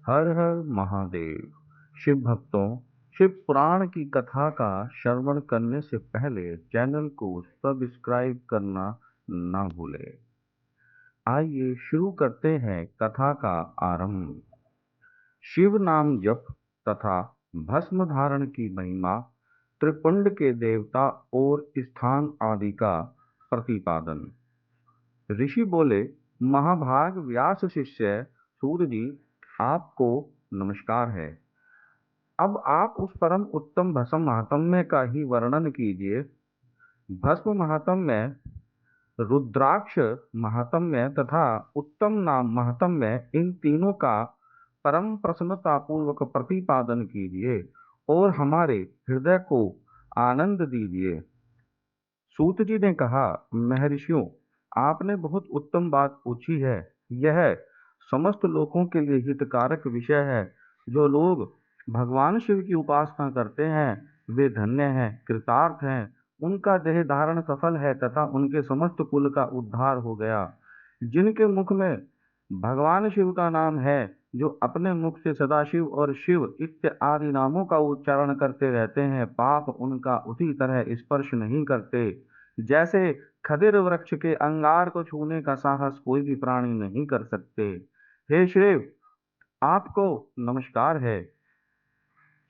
हर हर महादेव। शिव भक्तों, शिव पुराण की कथा का श्रवण करने से पहले चैनल को सब्सक्राइब करना ना भूलें। आइए शुरू करते हैं कथा का आरंभ। शिव नाम जप तथा भस्म धारण की महिमा, त्रिपुंड के देवता और स्थान आदि का प्रतिपादन। ऋषि बोले, महाभाग व्यास शिष्य सूर्य जी, आपको नमस्कार है। अब आप उस परम उत्तम भस्म महात्म्य का ही वर्णन कीजिए। भस्म महात्म्य, रुद्राक्ष महात्म्य तथा उत्तम नाम महात्म्य, इन तीनों का परम प्रसन्नता पूर्वक प्रतिपादन कीजिए और हमारे हृदय को आनंद दीजिए। सूत जी ने कहा, महर्षियों, आपने बहुत उत्तम बात पूछी है। यह समस्त लोगों के लिए हितकारक विषय है। जो लोग भगवान शिव की उपासना करते हैं वे धन्य हैं, कृतार्थ हैं। उनका देह धारण सफल है तथा उनके समस्त कुल का उद्धार हो गया। जिनके मुख में भगवान शिव का नाम है, जो अपने मुख से सदाशिव और शिव इत्यादि नामों का उच्चारण करते रहते हैं, पाप उनका उसी तरह स्पर्श नहीं करते जैसे खदिर वृक्ष के अंगार को छूने का साहस कोई भी प्राणी नहीं कर सकते। हे शिव, आपको नमस्कार है।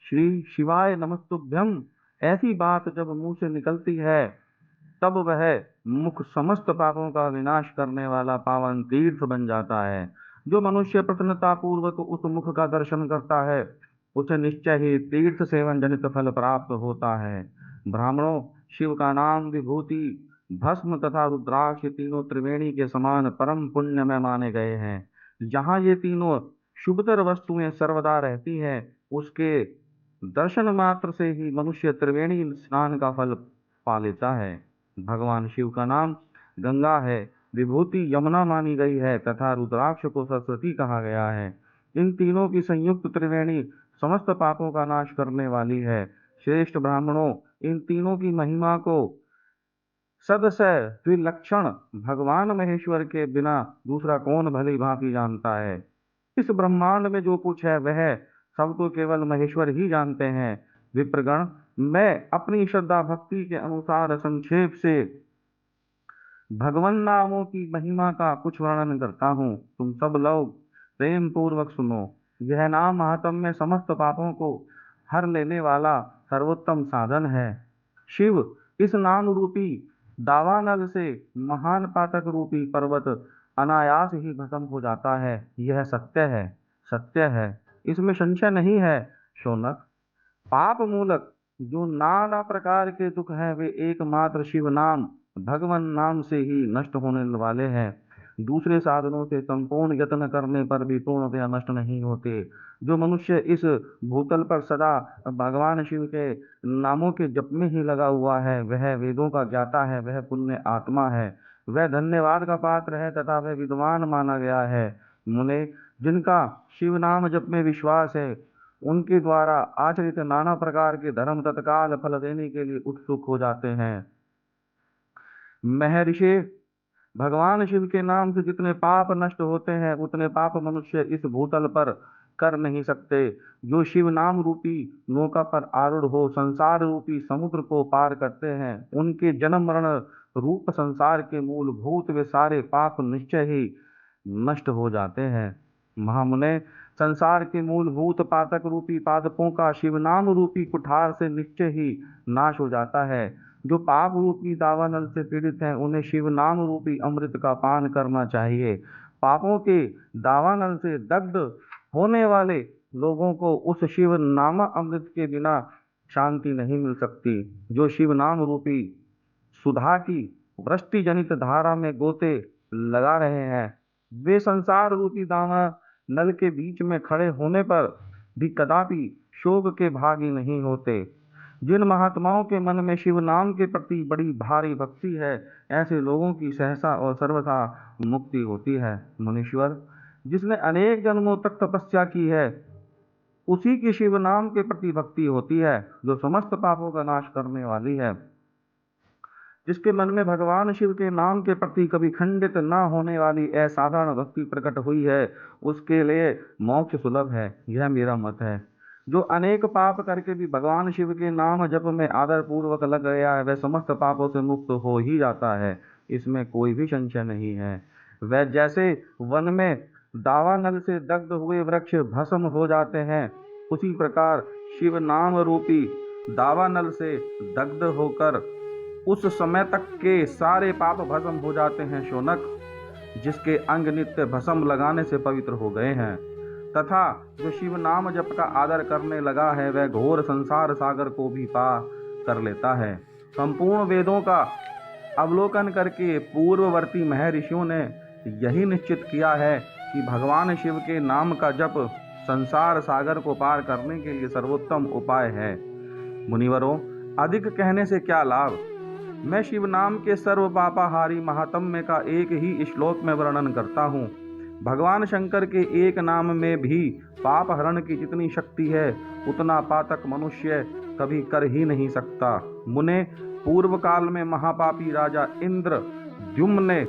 श्री शिवाय नमस्तुभ्यम। ऐसी बात जब मुंह से निकलती है तब वह मुख समस्त पापों का विनाश करने वाला पावन तीर्थ बन जाता है। जो मनुष्य प्रसन्नता पूर्वक उस मुख का दर्शन करता है, उसे निश्चय ही तीर्थ सेवन जनित फल प्राप्त होता है। ब्राह्मणों, शिव का नाम, विभूति, भस्म तथा रुद्राक्ष तीनों त्रिवेणी के समान परम पुण्य में माने गए हैं। जहाँ ये तीनों शुभतर वस्तुएं सर्वदा रहती हैं, उसके दर्शन मात्र से ही मनुष्य त्रिवेणी स्नान का फल पा लेता है। भगवान शिव का नाम गंगा है, विभूति यमुना मानी गई है तथा रुद्राक्ष को सरस्वती कहा गया है। इन तीनों की संयुक्त त्रिवेणी समस्त पापों का नाश करने वाली है। श्रेष्ठ ब्राह्मणों, इन तीनों की महिमा को सदस्य विलक्षण भगवान महेश्वर के बिना दूसरा कौन भली भांति जानता है। इस ब्रह्मांड में जो कुछ है वह सब तो केवल महेश्वर ही जानते हैं। विप्रगण, मैं अपनी श्रद्धा भक्ति के अनुसार संक्षेप से भगवान नामों की महिमा का कुछ वर्णन करता हूँ। तुम सब लोग प्रेम पूर्वक सुनो। यह नाम महात्म्य समस्त पापों को हर लेने वाला सर्वोत्तम साधन है। शिव इस नाम रूपी दावानल से महान पातक रूपी पर्वत अनायास ही भस्म हो जाता है। यह सत्य है, सत्य है, इसमें संशय नहीं है। शौनक, पाप मूलक जो नाना प्रकार के दुख हैं, वे एकमात्र शिव नाम भगवान नाम से ही नष्ट होने वाले हैं। दूसरे साधनों से संपूर्ण यत्न करने पर भी पूर्णतया नष्ट नहीं होते। जो मनुष्य इस भूतल पर सदा भगवान शिव के नामों के जप में ही लगा हुआ है, वह वेदों का ज्ञाता है, वह पुण्य आत्मा है, वह धन्यवाद का पात्र है तथा वह विद्वान माना गया है। मुने, जिनका शिव नाम जप में विश्वास है, उनके द्वारा आचरित नाना प्रकार के धर्म तत्काल फल देने के लिए उत्सुक हो जाते हैं। महर्षि, भगवान शिव के नाम से जितने पाप नष्ट होते हैं, उतने पाप मनुष्य इस भूतल पर कर नहीं सकते। जो शिव नाम रूपी नौका पर आरूढ़ हो संसार रूपी समुद्र को पार करते हैं, उनके जन्म मरण रूप संसार के मूलभूत वे सारे पाप निश्चय ही नष्ट हो जाते हैं। महामुने, संसार के मूलभूत पातक रूपी पादपों का शिव नाम रूपी कुठार से निश्चय ही नाश हो जाता है। जो पाप रूपी दावानल से पीड़ित हैं, उन्हें शिव नाम रूपी अमृत का पान करना चाहिए। पापों के दावानल से दग्ध होने वाले लोगों को उस शिव नाम अमृत के बिना शांति नहीं मिल सकती। जो शिव नाम रूपी सुधा की वृष्टि जनित धारा में गोते लगा रहे हैं, वे संसार रूपी दावा नल के बीच में खड़े होने पर भी कदापि शोक के भागी नहीं होते। जिन महात्माओं के मन में शिव नाम के प्रति बड़ी भारी भक्ति है, ऐसे लोगों की सहसा और सर्वथा मुक्ति होती है। मुनीश्वर, जिसने अनेक जन्मों तक तपस्या की है, उसी की शिव नाम के प्रति भक्ति होती है, जो समस्त पापों का नाश करने वाली है। जिसके मन में भगवान शिव के नाम के प्रति कभी खंडित न होने वाली असाधारण भक्ति प्रकट हुई है, उसके लिए मोक्ष सुलभ है, यह मेरा मत है। जो अनेक पाप करके भी भगवान शिव के नाम जप में आदर पूर्वक लग गया है, वह समस्त पापों से मुक्त हो ही जाता है, इसमें कोई भी संशय नहीं है। वह जैसे वन में दावानल से दग्ध हुए वृक्ष भस्म हो जाते हैं, उसी प्रकार शिव नाम रूपी दावानल से दग्ध होकर उस समय तक के सारे पाप भस्म हो जाते हैं शौनक, जिसके अंग नित्य भस्म लगाने से पवित्र हो गए हैं। तथा जो शिव नाम जप का आदर करने लगा है, वह घोर संसार सागर को भी पार कर लेता है। संपूर्ण वेदों का अवलोकन करके पूर्ववर्ती महर्षियों ने यही निश्चित किया है कि भगवान शिव के नाम का जप संसार सागर को पार करने के लिए सर्वोत्तम उपाय है। मुनिवरों, अधिक कहने से क्या लाभ। मैं शिव नाम के सर्व पापाहारी महात्म्य का एक ही श्लोक में वर्णन करता हूँ। भगवान शंकर के एक नाम में भी पाप हरण की जितनी शक्ति है, उतना पातक मनुष्य कभी कर ही नहीं सकता। मुने, पूर्व काल में महापापी राजा इंद्र द्युम्न ने